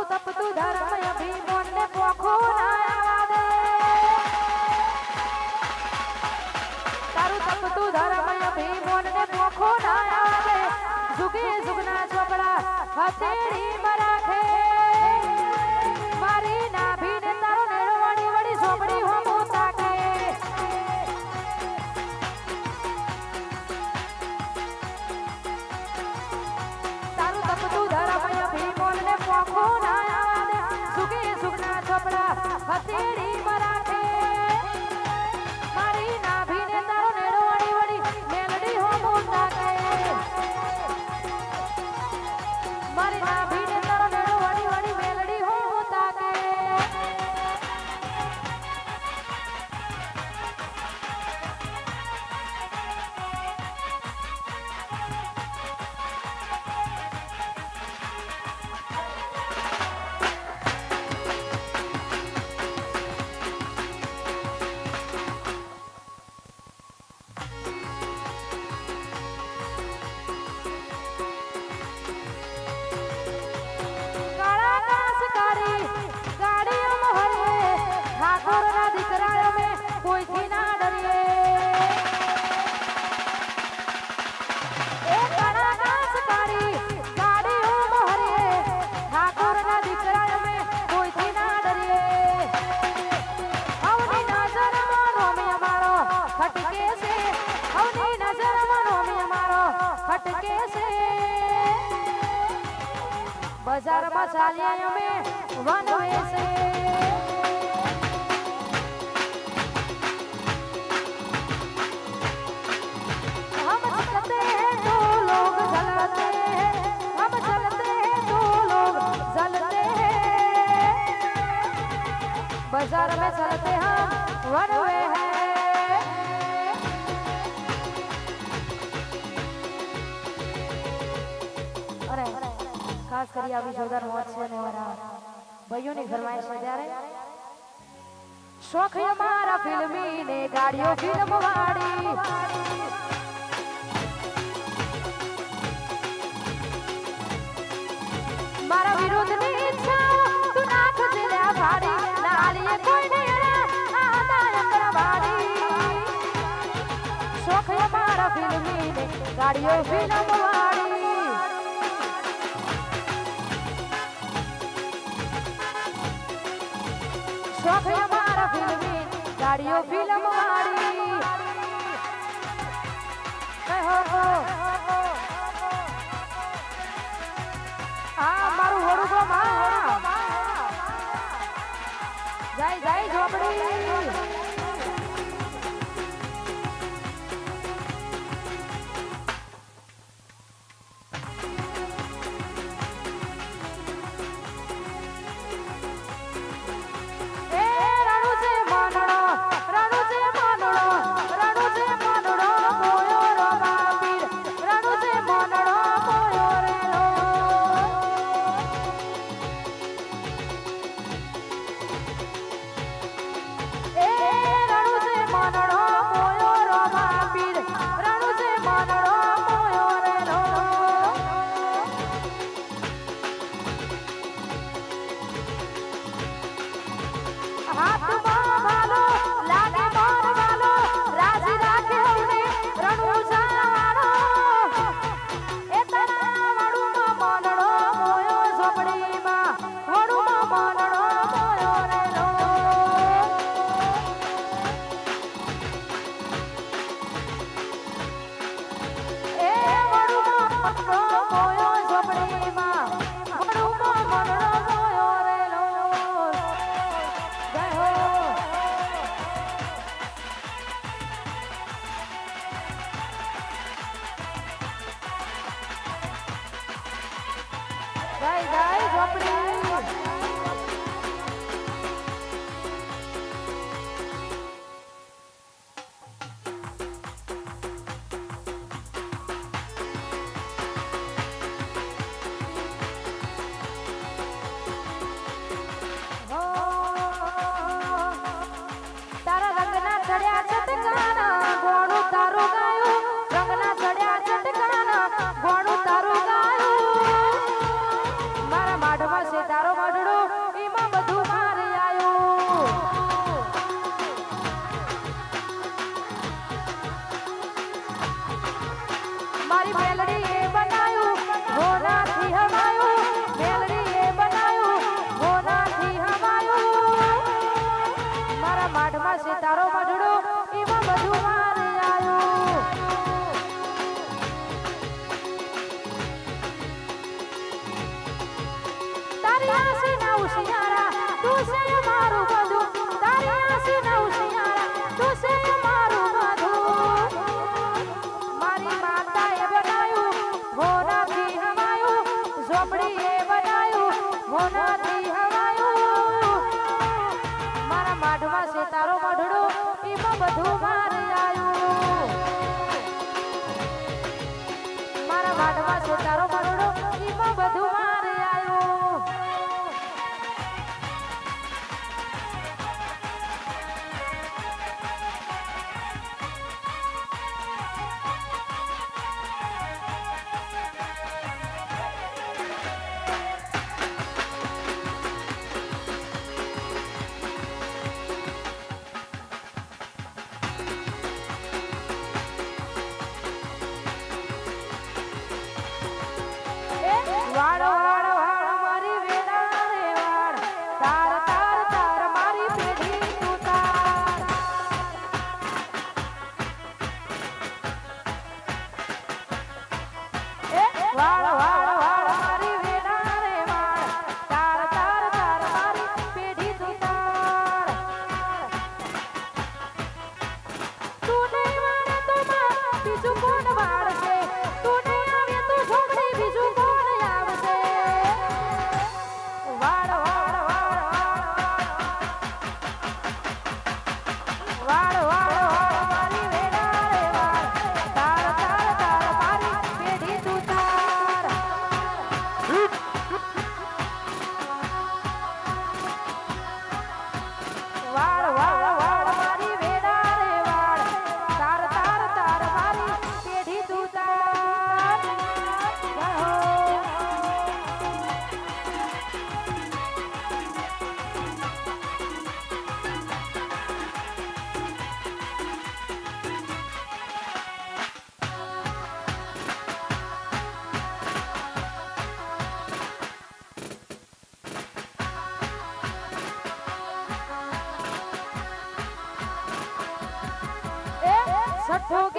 તપતું ધર્મ અભિમોનને પોખો ના આવા દે તારું તપતું ધર્મ અભિમોનને પોખો ના આવા દે જુગે જુગના ચોપડા હથેળી બરાખે મારી નાભીને તારો નેળો વળી વળી ઝોપડી હોમો તાકે તારું તપતું ધર્મ અભિમોનને પોખો ના આવા દે જુગે જુગના ચોપડા હથેળી બરાખે મારી નાભીને તારો નેળો વળી વળી મેલડી હોમો તાકે મારી નાભીને તારો નેળો વળી વળી મેલડી હોમો તાકે बाजार में चालिया में वन से हम चलते हैं तो लोग जलते हैं हम चलते हैं तो लोग जलते हैं बाजार में चलते हम वन हैं खास करी अभी जोरदार मौज છે ને મારા ભાઈઓની ફરમાઈશ છે ત્યારે શોખ અમારા ફિલ્મી ને ગાડીઓ ફિલ્મ વાળી મારા વિરોધની ઈચ્છા તું નાખ દિલ્યા ભાડી નાલીએ કોઈ નહીં આદાય કરવાડી શોખ અમારા ફિલ્મી ને ગાડીઓ ફિલ્મ વાળી शौक हमारा फिल्मी गाड़ियों फिल्म वाली मारू होड़ू को जाई जाई झोपड़ी जय हो શિયાળા તું છે મારું બધું તારી આસીના શિયાળા તું છે મારું બધું મારી માતાએ બનાયું હોનાથી હવાયું ઝોપડીએ બનાયું હોનાથી હવાયું મારા માઢમાં છે તારો મઢડો એમાં બધું મારે આવ્યું મારા માઢમાં છે તારો મઢડો એમાં બધું મારે આવ્યું વાળ વાળ વાળ મારી વેડા રે વાળ તાર તાર તાર મારી પેઢી તું તાર વાળ વાળ વાળ મારી વેડા રે વાળ તાર તાર તાર મારી પેઢી તું તાર તું નહીં વાળે તો બીજું કોણ વાળશે તું નહીં આવે તો ઝોપડી બીજું કોણ છઠ્ઠો